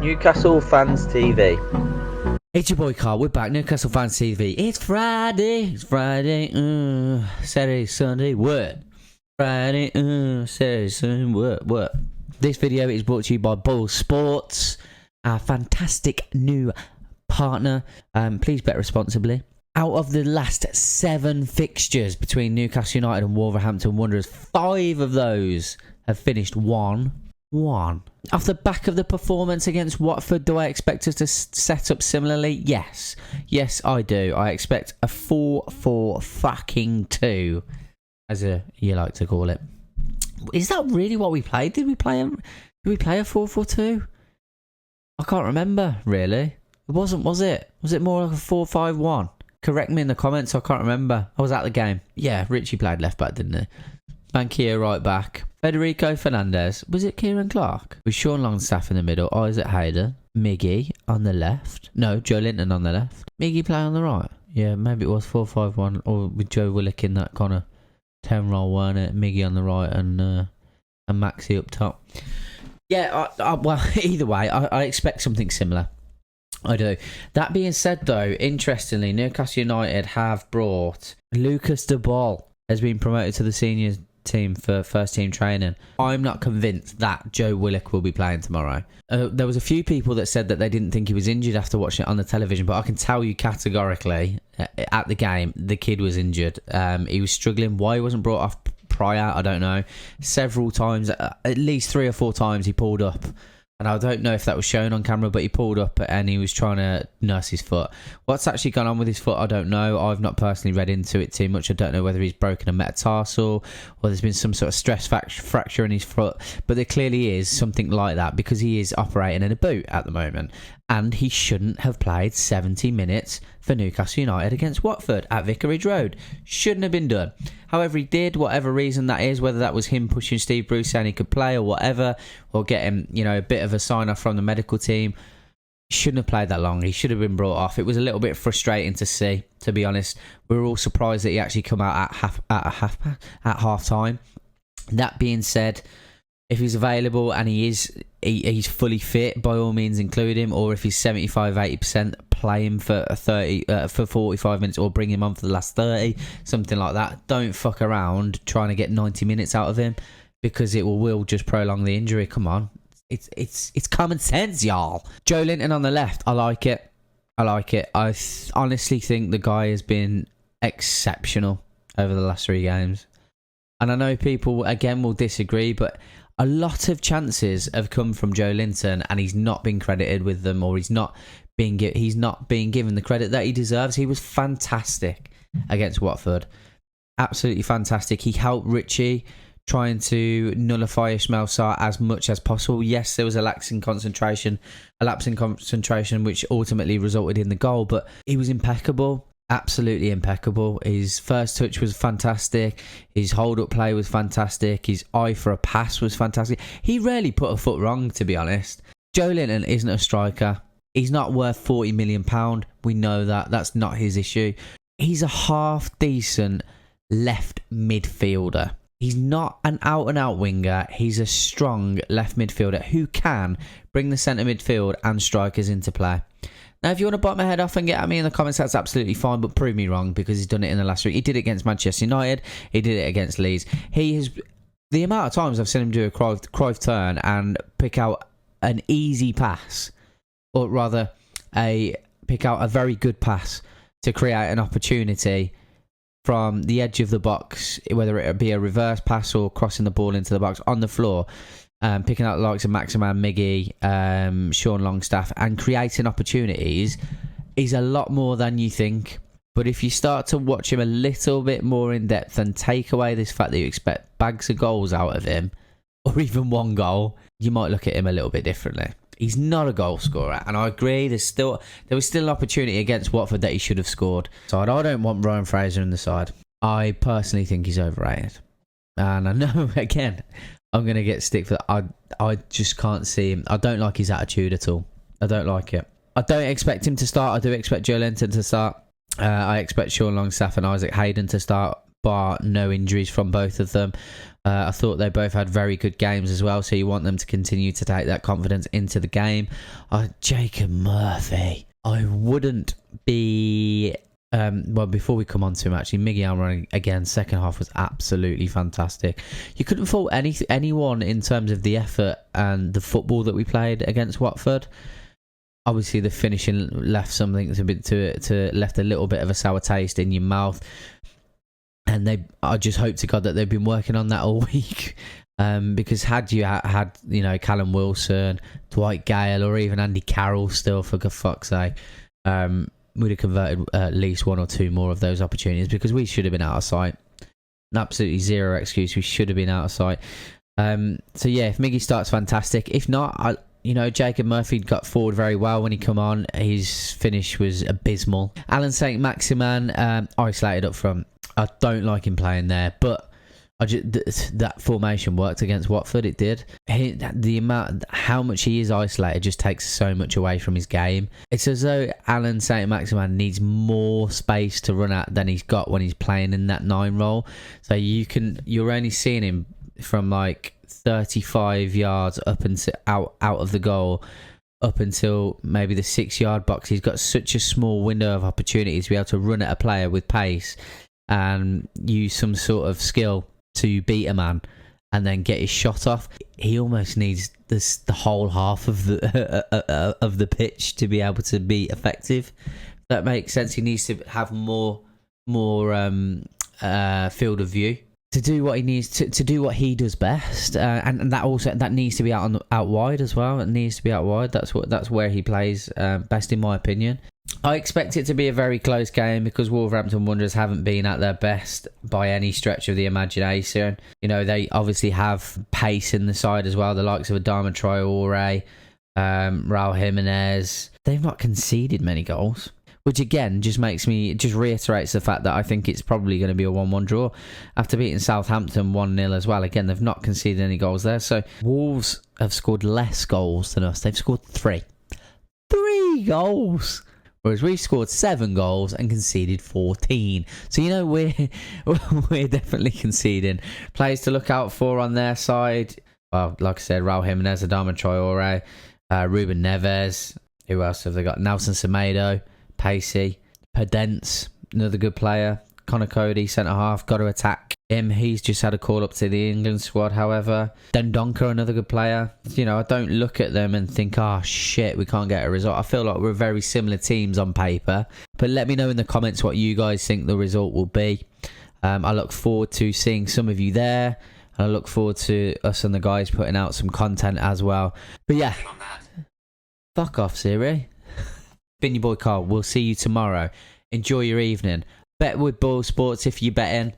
Newcastle Fans TV. It's your boy Karl, we're back, Newcastle Fans TV. It's Friday, Saturday, Sunday, what? Friday, Saturday, Sunday, what? This video is brought to you by Bull Sports, our fantastic new partner. Please bet responsibly. Out of the last 7 fixtures between Newcastle United and Wolverhampton Wanderers, 5 of those have finished 1-1. Off the back of the performance against Watford, do I expect us to set up similarly? Yes. Yes, I do. I expect a 4-4-2, as you like to call it. Is that really what we played? Did we play a 4-4-2? I can't remember, really. It wasn't, was it? Was it more like a 4-5-1? Correct me in the comments, I can't remember. I was at the game. Yeah, Richie played left back, didn't he? Bankier right back. Federico Fernandez. Was it Kieran Clark? With Sean Longstaff in the middle. Isaac Hayden. Miggy on the left. No, Joelinton on the left. Miggy play on the right. Yeah, maybe it was 4-5-1. Or with Joe Willock in that kind of 10 role, weren't it? Miggy on the right and Maxi up top. Yeah, well, either way, I expect something similar. I do. That being said, though, interestingly, Newcastle United have brought Lucas De Ball, has been promoted to the senior team for first team training. I'm not convinced that Joe Willock will be playing tomorrow. There was a few people that said that they didn't think he was injured after watching it on the television, but I can tell you categorically at the game the kid was injured. He was struggling. Why he wasn't brought off prior, I don't know. Several times, at least 3 or 4 times he pulled up. And I don't know if that was shown on camera, but he pulled up and he was trying to nurse his foot. What's actually gone on with his foot, I don't know. I've not personally read into it too much. I don't know whether he's broken a metatarsal or there's been some sort of stress fracture in his foot. But there clearly is something like that because he is operating in a boot at the moment. And he shouldn't have played 70 minutes for Newcastle United against Watford at Vicarage Road. Shouldn't have been done. However, he did, whatever reason that is, whether that was him pushing Steve Bruce saying he could play or whatever, or get him, a bit of a sign-off from the medical team. He shouldn't have played that long. He should have been brought off. It was a little bit frustrating to see, to be honest. We were all surprised that he actually come out at half time. That being said, if he's available and he's fully fit, by all means include him, or if he's 75-80%, play him for 45 minutes or bring him on for the last 30, something like that. Don't fuck around trying to get 90 minutes out of him because it will just prolong the injury. Come on. It's common sense, y'all. Joelinton on the left, I like it. I honestly think the guy has been exceptional over the last 3 games. And I know people, again, will disagree, but a lot of chances have come from Joelinton and he's not been credited with them, or he's not being given the credit that he deserves. He was fantastic against Watford. Absolutely fantastic. He helped Richie trying to nullify Ismail Sarr as much as possible. Yes, there was a lapse in concentration, which ultimately resulted in the goal, but he was impeccable. Absolutely impeccable. His first touch was fantastic. His hold-up play was fantastic. His eye for a pass was fantastic. He rarely put a foot wrong, to be honest. Joelinton isn't a striker. He's not worth £40 million. We know that. That's not his issue. He's a half-decent left midfielder. He's not an out-and-out winger. He's a strong left midfielder who can bring the centre midfield and strikers into play. Now, if you want to bite my head off and get at me in the comments, that's absolutely fine, but prove me wrong because he's done it in the last week. He did it against Manchester United. He did it against Leeds. The amount of times I've seen him do a Cruyff turn and pick out an easy pass, or rather, pick out a very good pass to create an opportunity from the edge of the box, whether it be a reverse pass or crossing the ball into the box on the floor. Picking out the likes of Maximin, Miggy, Sean Longstaff, and creating opportunities is a lot more than you think. But if you start to watch him a little bit more in depth and take away this fact that you expect bags of goals out of him, or even 1 goal, you might look at him a little bit differently. He's not a goal scorer, and I agree. There was still an opportunity against Watford that he should have scored. So I don't want Ryan Fraser in the side. I personally think he's overrated, and I know again I'm going to get stick for that. I just can't see him. I don't like his attitude at all. I don't like it. I don't expect him to start. I do expect Joelinton to start. I expect Sean Longstaff and Isaac Hayden to start. bar no injuries from both of them. I thought they both had very good games as well, so you want them to continue to take that confidence into the game. Jacob Murphy, I wouldn't be... well, before we come on to him, actually, Miggy Almiron, again, second half was absolutely fantastic. You couldn't fault anyone in terms of the effort and the football that we played against Watford. Obviously, the finishing left something to left a little bit of a sour taste in your mouth. And I just hope to God that they've been working on that all week. Because had you had, you know, Callum Wilson, Dwight Gale, or even Andy Carroll still, for fuck's sake, we'd have converted at least one or two more of those opportunities, because we should have been out of sight. Absolutely zero excuse. We should have been out of sight. So yeah, if Miggy starts, fantastic. If not, Jacob Murphy got forward very well when he come on. His finish was abysmal. Alan Saint-Maximin, isolated up front. I don't like him playing there, but that formation worked against Watford. It did. How much he is isolated just takes so much away from his game. It's as though Alan Saint-Maximin needs more space to run at than he's got when he's playing in that 9 role. So you're only seeing him from like 35 yards up until out of the goal, up until maybe the 6-yard box. He's got such a small window of opportunity to be able to run at a player with pace and use some sort of skill to beat a man and then get his shot off. He almost needs the whole half of the pitch to be able to be effective. That makes sense. He needs to have more field of view to do what he needs to do what he does best, and that needs to be out wide as well. It needs to be out wide. That's where he plays best, in my opinion. I expect it to be a very close game because Wolverhampton Wanderers haven't been at their best by any stretch of the imagination. You know, they obviously have pace in the side as well, the likes of Adama Traore, Raul Jimenez. They've not conceded many goals, which again just reiterates the fact that I think it's probably going to be a 1-1 draw after beating Southampton 1-0 as well. Again, they've not conceded any goals there. So Wolves have scored less goals than us. They've scored 3 goals. Whereas we've scored 7 goals and conceded 14. So, you know, we're definitely conceding. Players to look out for on their side. Well, like I said, Raul Jimenez, Adama Traore, Ruben Neves. Who else have they got? Nelson Semedo, Pacey, Pedence, another good player. Connor Cody, centre-half, got to attack him. He's just had a call up to the England squad, however. Dendoncker, another good player. You know, I don't look at them and think, oh, shit, we can't get a result. I feel like we're very similar teams on paper. But let me know in the comments what you guys think the result will be. I look forward to seeing some of you there. And I look forward to us and the guys putting out some content as well. But yeah, fuck off, Siri. Been your boy Karl. We'll see you tomorrow. Enjoy your evening. Bet with Ball Sports if you're betting.